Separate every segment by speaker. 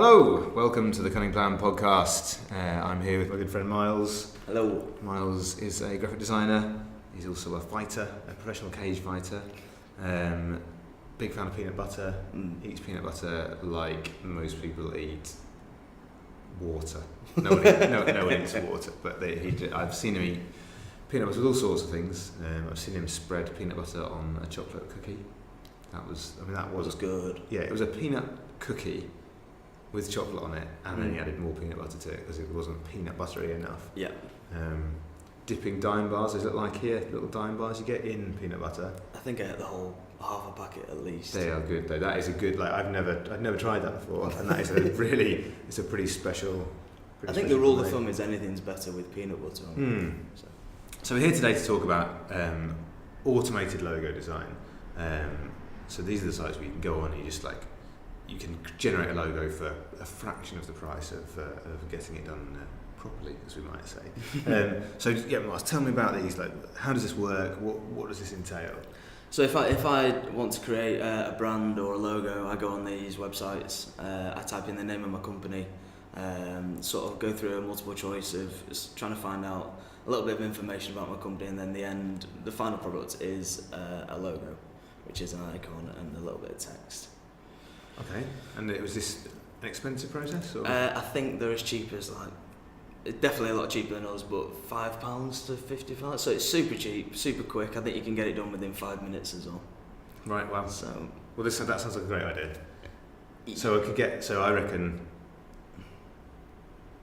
Speaker 1: Hello, welcome to the Cunning Plan podcast. I'm here with my good friend Miles.
Speaker 2: Hello.
Speaker 1: Miles is a graphic designer. He's also a fighter, a professional cage fighter. Big fan of peanut butter. Eats peanut butter like most people eat water. No one eats water, but I've seen him eat peanut butter with all sorts of things. I've seen him spread peanut butter on a chocolate cookie. That was
Speaker 2: good.
Speaker 1: Yeah, it was a peanut cookie with chocolate on it, and then he added more peanut butter to it because it wasn't peanut buttery enough.
Speaker 2: Yeah.
Speaker 1: Dipping dime bars, those look like here, little dime bars you get in peanut butter.
Speaker 2: I think I ate the whole half a packet at least.
Speaker 1: They are good though. That is a good, I've never tried that before, and that is it's a pretty special.
Speaker 2: I think the rule of thumb is anything's better with peanut butter on it.
Speaker 1: So we're here today to talk about automated logo design. So these are the sites where you can go on and you can generate a logo for a fraction of the price of getting it done properly, as we might say. So yeah, Mars, tell me about these. How does this work? What does this entail?
Speaker 2: So if I want to create a brand or a logo, I go on these websites. I type in the name of my company, sort of go through a multiple choice of trying to find out a little bit of information about my company, and then the final product is a logo, which is an icon and a little bit of text.
Speaker 1: Okay, and was this an expensive process? Or?
Speaker 2: I think they're as cheap as definitely a lot cheaper than us, but £5 to £55. So it's super cheap, super quick. I think you can get it done within 5 minutes as well.
Speaker 1: Right. Wow. That sounds like a great idea. So I reckon.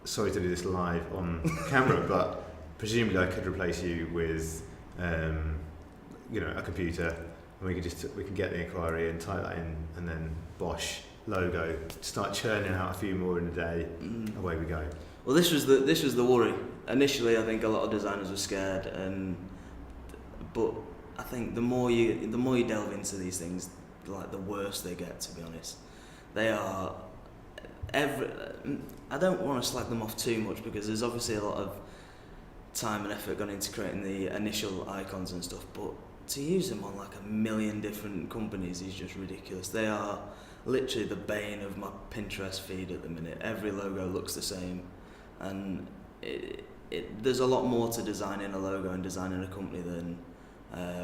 Speaker 1: Sorry to do this live on camera, but presumably I could replace you with, a computer. And we can get the inquiry and type that in, and then bosh, logo, start churning out a few more in a day. Away we go.
Speaker 2: Well, this was the worry. Initially, I think a lot of designers were scared, but I think the more you delve into these things, the worse they get. To be honest, they are. I don't want to slag them off too much because there's obviously a lot of time and effort gone into creating the initial icons and stuff, but to use them on a million different companies is just ridiculous. They are literally the bane of my Pinterest feed at the minute. Every logo looks the same, and there's a lot more to designing a logo and designing a company than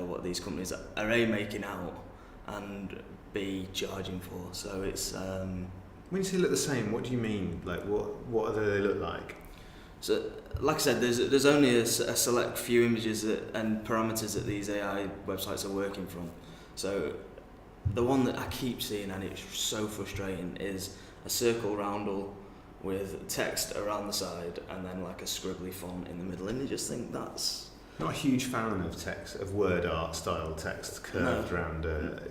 Speaker 2: what these companies are A, making out, and B, charging for. So it's
Speaker 1: when you say look the same, what do you mean? What do they look like?
Speaker 2: So, like I said, there's only a select few images and parameters that these AI websites are working from. So, the one that I keep seeing, and it's so frustrating, is a circle roundel with text around the side and then a scribbly font in the middle. And you just think that's...
Speaker 1: Not a huge fan of text, of word art style text curved around curved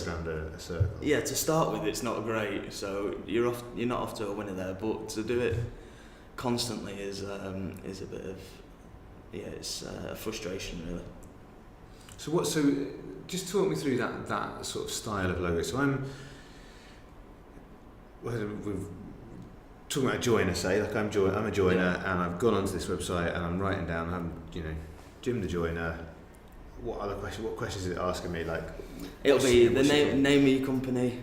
Speaker 1: around a circle.
Speaker 2: Yeah, to start with, it's not great. So you're not off to a winner there, but to do it constantly is a bit of it's a frustration really.
Speaker 1: So just talk me through that sort of style of logo. So we're talking about a joiner, say, I'm a joiner, and I've gone onto this website and I'm writing down Jim the joiner. What questions is it asking me?
Speaker 2: It'll be the name of your company,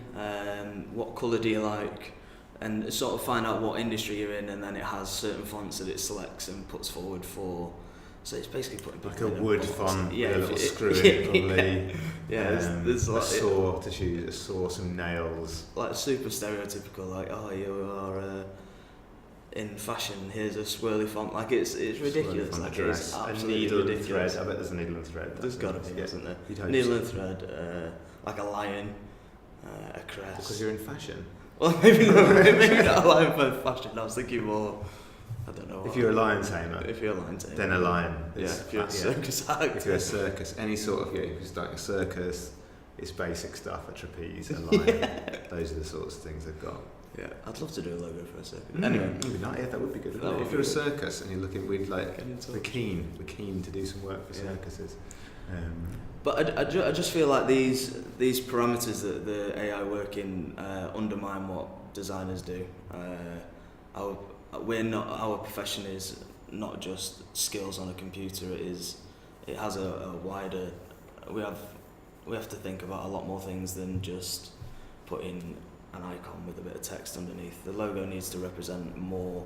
Speaker 2: what colour do you like, and sort of find out what industry you're in, and then it has certain fonts that it selects and puts forward for. So it's basically putting
Speaker 1: a wood font with a little screw in it, probably.
Speaker 2: There's
Speaker 1: a saw to choose, some nails.
Speaker 2: Super stereotypical, you are in fashion. Here's a swirly font. It's ridiculous. It's absolutely
Speaker 1: a needle
Speaker 2: ridiculous.
Speaker 1: And thread. I bet there's a needle and thread.
Speaker 2: There's got to be, isn't there?
Speaker 1: Needle
Speaker 2: and thread, a lion, a crest.
Speaker 1: Because you're in fashion.
Speaker 2: Well, maybe not a lion for fashion. I was thinking more. I don't know.
Speaker 1: If you're a lion tamer. Then a lion.
Speaker 2: If you're a circus actor.
Speaker 1: If you're a circus, any sort of it's like a circus. It's basic stuff. A trapeze, a lion. Those are the sorts of things they've got.
Speaker 2: Yeah, I'd love to do a logo for a circus.
Speaker 1: Anyway, that would be good. If you're a circus and you're looking, we're keen to do some work for circuses.
Speaker 2: But I just feel like these parameters that the AI work in undermine what designers do. Our profession is not just skills on a computer. It has a wider. We have to think about a lot more things than just putting an icon with a bit of text underneath. The logo needs to represent more.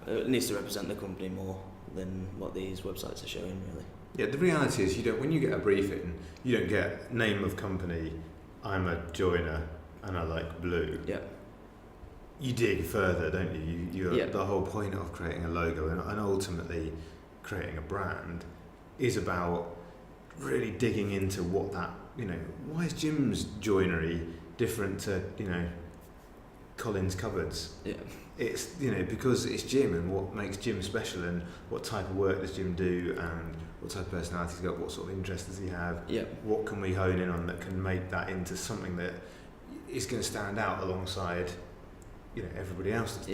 Speaker 2: It needs to represent the company more than what these websites are showing, really.
Speaker 1: Yeah, the reality is when you get a briefing, you don't get name of company, I'm a joiner and I like blue.
Speaker 2: Yeah.
Speaker 1: You dig further, don't you? The whole point of creating a logo and ultimately creating a brand is about really digging into what that, why is Jim's joinery different to, Colin's cupboards?
Speaker 2: Yeah.
Speaker 1: It's, because it's Jim and what makes Jim special and what type of work does Jim do and what type of personality he's got, what sort of interests does he have, what can we hone in on that can make that into something that is going to stand out alongside, everybody else that's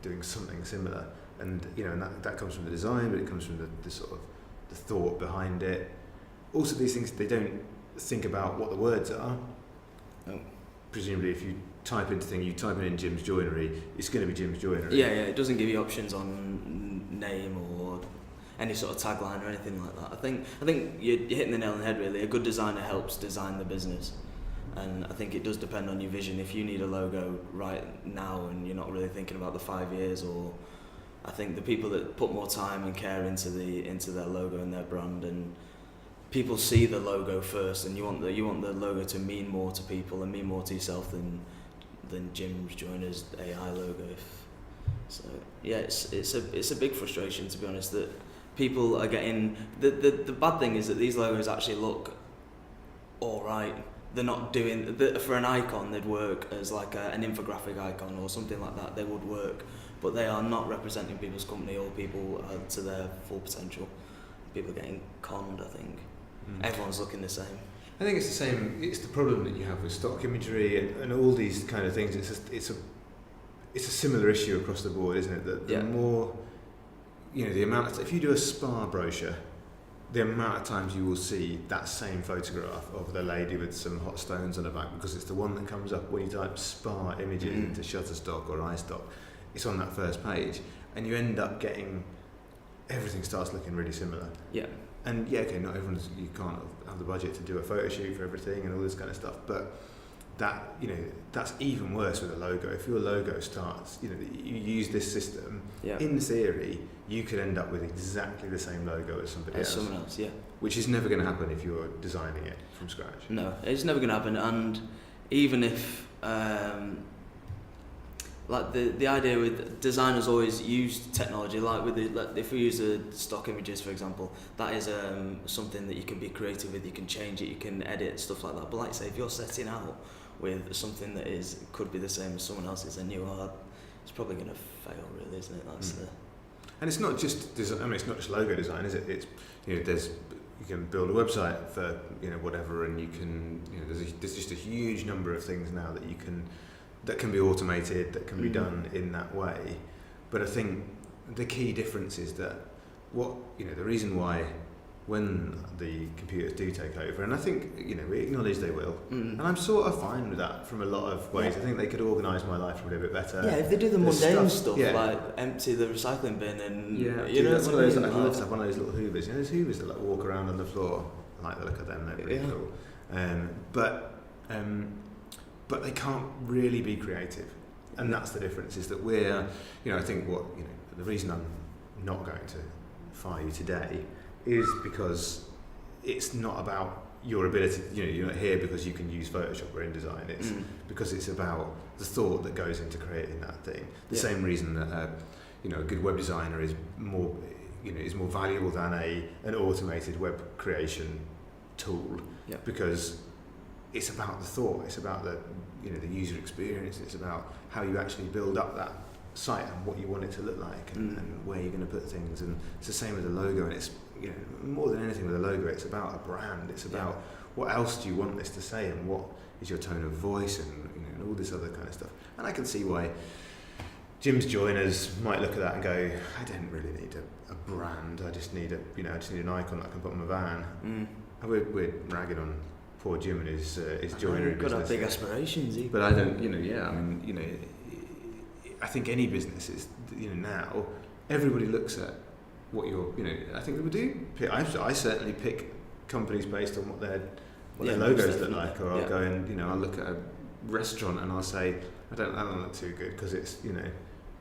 Speaker 1: doing something similar. And, and that comes from the design, but it comes from the sort of the thought behind it. Also, these things, they don't think about what the words are.
Speaker 2: No.
Speaker 1: Presumably, if you type in Jim's joinery, it's going to be Jim's joinery.
Speaker 2: Yeah, it doesn't give you options on name or any sort of tagline or anything like that. I think you're hitting the nail on the head, really. A good designer helps design the business. And I think it does depend on your vision. If you need a logo right now and you're not really thinking about the 5 years, or I think the people that put more time and care into their logo and their brand, and people see the logo first, and you want the logo to mean more to people and mean more to yourself than Jim's Joiner's AI logo. So yeah, it's a big frustration, to be honest, that people are getting the bad thing is that these logos actually look all right. They're not doing for an icon. They'd work as like an infographic icon or something like that. They would work, but they are not representing people's company or people to their full potential. People are getting conned, I think. Everyone's looking the same.
Speaker 1: I think it's the same. It's the problem that you have with stock imagery and all these kind of things. It's a similar issue across the board, isn't it? That the more, the amount of, if you do a spa brochure, the amount of times you will see that same photograph of the lady with some hot stones on her back, because it's the one that comes up when you type spa images into Shutterstock or iStock. It's on that first page, and you end up getting everything starts looking really similar. Yeah. And you can't have the budget to do a photo shoot for everything and all this kind of stuff, but that, that's even worse with a logo. If your logo starts, you use this system, in theory, you could end up with exactly the same logo as somebody else.
Speaker 2: Someone else, yeah.
Speaker 1: Which is never going to happen if you're designing it from scratch.
Speaker 2: No, it's never going to happen. And even if, like the idea with designers always use technology, like if we use the stock images, for example, that is something that you can be creative with, you can change it, you can edit, stuff like that. But like I say, if you're setting out with something that could be the same as someone else's, then it's probably going to fail, really, isn't it? That's
Speaker 1: And it's not just design. I mean, it's not just logo design, is it? It's you can build a website for whatever, and you can there's just a huge number of things now that can be automated, that can be done in that way. But I think the key difference is that the reason why when the computers do take over, and I think we acknowledge they will, and I'm sort of fine with that from a lot of ways. I think they could organise my life a little bit better.
Speaker 2: Yeah, if they do the mundane stuff like empty the recycling bin and
Speaker 1: that's one of those. I'd love to have one of those little hoovers. Those hoovers that like walk around on the floor. I like the look of them. They're pretty cool. But they can't really be creative, and that's the difference. Is that we're I think the reason I'm not going to fire you today is because it's not about your ability. You're not here because you can use Photoshop or InDesign. It's because it's about the thought that goes into creating that thing. The same reason that a good web designer is more valuable than an automated web creation tool, because it's about the thought. It's about the user experience. It's about how you actually build up that site and what you want it to look like and where you're going to put things. And it's the same with the logo, and it's more than anything with a logo, it's about a brand. It's about what else do you want this to say, and what is your tone of voice, and all this other kind of stuff. And I can see why Jim's Joiners might look at that and go, I don't really need a brand. I just need an icon that I can put on my van. And we're ragging on poor Jim and his joinery business.
Speaker 2: Got big aspirations,
Speaker 1: but I don't. I think any business is now everybody looks at what you're. I think we do. I certainly pick companies based on what their logos look like, or I'll go and I'll look at restaurant and I'll say, that don't look too good because it's, you know,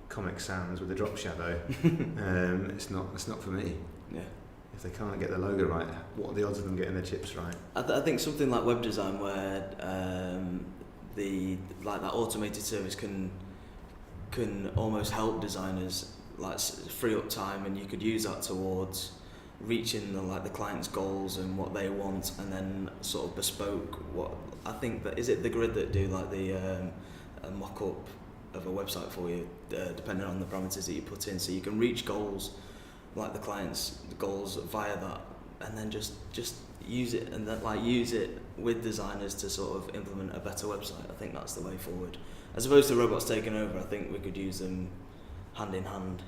Speaker 1: Comic Sans with a drop shadow. It's not for me.
Speaker 2: Yeah.
Speaker 1: If they can't get the logo right, what are the odds of them getting their chips right?
Speaker 2: I think something like web design, where that automated service can almost help designers like free up time, and you could use that towards reaching the client's goals and what they want, and then sort of bespoke what I think that is it the grid that do like the a mock-up of a website for you, depending on the parameters that you put in, so you can reach goals like the client's goals via that, and then just use it, and then use it with designers to sort of implement a better website. I think that's the way forward, as opposed to robots taking over. I think we could use them hand in hand.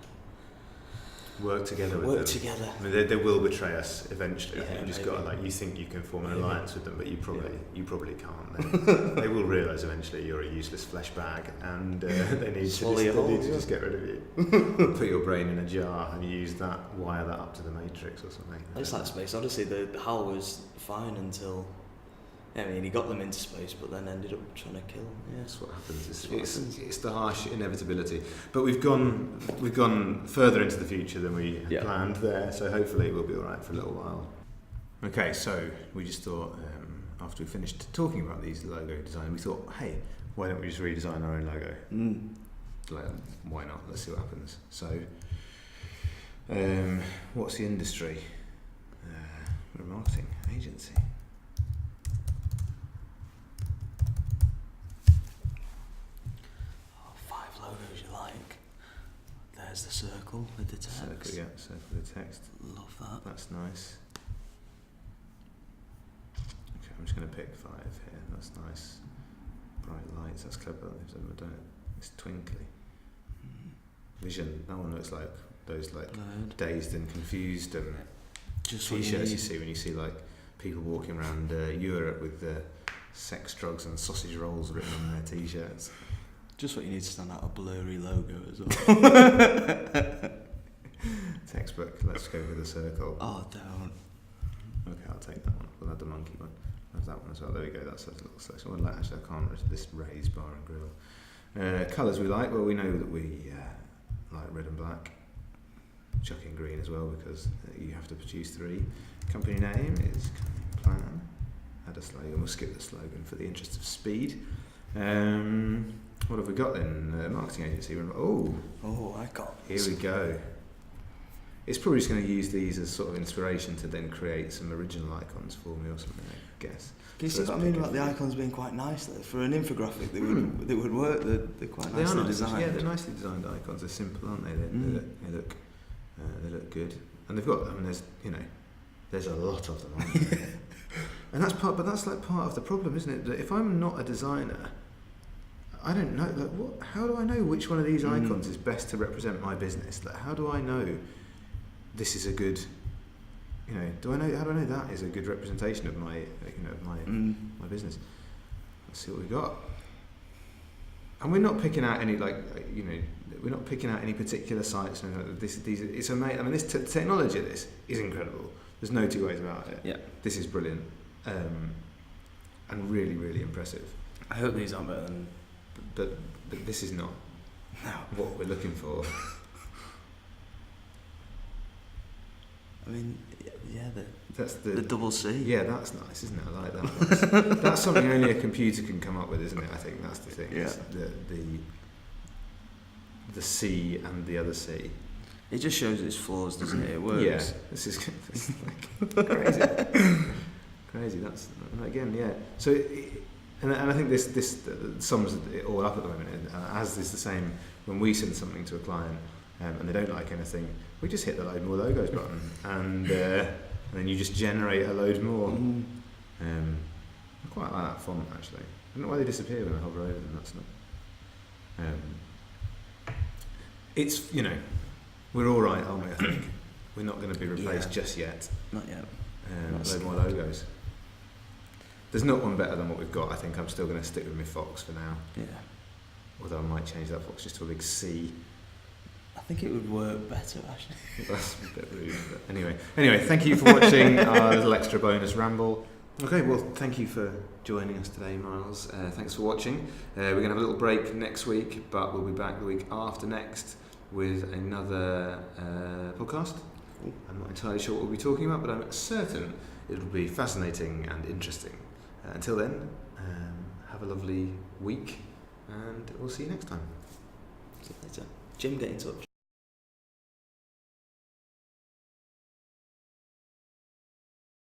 Speaker 1: Work together with them.
Speaker 2: Together.
Speaker 1: I mean, they will betray us eventually.
Speaker 2: Yeah,
Speaker 1: I think you just
Speaker 2: maybe.
Speaker 1: got to, you think you can form an alliance with them, but you probably can't. They will realise eventually you're a useless flesh bag, and they need to just get rid of you. Put your brain in a jar and use that, wire that up to the Matrix or something.
Speaker 2: It's like Space Odyssey. The HAL was fine until, I mean, he got them into space, but then ended up trying to kill them. Yeah,
Speaker 1: that's what happens. It's the harsh inevitability. But we've gone further into the future than we had planned there, so hopefully we'll be all right for a little while. Okay, so we just thought, after we finished talking about these logo design, we thought, hey, why don't we just redesign our own logo? Why not? Let's see what happens. So, what's the industry? We're a marketing agency.
Speaker 2: There's the circle with the text.
Speaker 1: Circle with the text.
Speaker 2: Love that.
Speaker 1: That's nice. Okay, I'm just going to pick 5 here. That's nice. Bright lights. That's clever. It's twinkly. Vision. That one looks like those dazed and confused and
Speaker 2: just
Speaker 1: t-shirts you see when you see like people walking around Europe with sex, drugs, and sausage rolls written on their t-shirts.
Speaker 2: Just what you need to stand out, a blurry logo as well.
Speaker 1: Textbook. Let's go with the circle.
Speaker 2: Oh, don't.
Speaker 1: Okay, I'll take that one. We'll have the monkey one. I'll have that one as well. There we go. That's a little section. Well, actually, I can't. This raised bar and grill. Colours we like. Well, we know that we like red and black. Chuck in green as well because you have to produce 3. Company name is Plan. Add a slogan. We'll skip the slogan for the interest of speed. What have we got then? Marketing agency.
Speaker 2: Icon.
Speaker 1: Here we go. It's probably just going to use these as sort of inspiration to then create some original icons for me or something, I guess.
Speaker 2: Can you see what I mean about the icons being quite nice though? For an infographic, they would work. They're quite nicely designed.
Speaker 1: Yeah, they're nicely designed icons. They're simple, aren't they? They look good. And they've got. I mean, there's a lot of them, aren't there? And that's part of the problem, isn't it? That if I'm not a designer, I don't know. How do I know which one of these icons is best to represent my business? How do I know this is a good? How do I know that is a good representation of my my business? Let's see what we got. And we're not picking out any we're not picking out any particular sites. It's amazing. I mean, this technology of this is incredible. There's no two ways about it.
Speaker 2: Yeah,
Speaker 1: this is brilliant, and really, really impressive.
Speaker 2: I hope these aren't better than.
Speaker 1: But this is not what we're looking for.
Speaker 2: I mean, yeah,
Speaker 1: that's the
Speaker 2: double C.
Speaker 1: Yeah, that's nice, isn't it? I like that. That's something only a computer can come up with, isn't it? I think that's the thing.
Speaker 2: Yeah.
Speaker 1: The C and the other C.
Speaker 2: It just shows its flaws, doesn't it? It works.
Speaker 1: Yeah, this is crazy. Crazy. That's again, yeah. So. And I think this sums it all up at the moment, as is the same when we send something to a client and they don't like anything, we just hit the load more logos button and then you just generate a load more. I quite like that font actually. I don't know why they disappear when I hover over them, that's not... it's, we're alright, aren't we, I think? We're not going to be replaced just yet.
Speaker 2: Not yet.
Speaker 1: A load more logos. There's not one better than what we've got. I think I'm still going to stick with my Fox for now.
Speaker 2: Yeah.
Speaker 1: Although I might change that Fox just to a big C.
Speaker 2: I think it would work better, actually.
Speaker 1: That's a bit rude. But anyway, thank you for watching our little extra bonus ramble. Okay, well, thank you for joining us today, Miles. Thanks for watching. We're going to have a little break next week, but we'll be back the week after next with another podcast. I'm not entirely sure what we'll be talking about, but I'm certain it'll be fascinating and interesting. Until then, have a lovely week, and we'll see you next time.
Speaker 2: See you later. Jim, get in touch.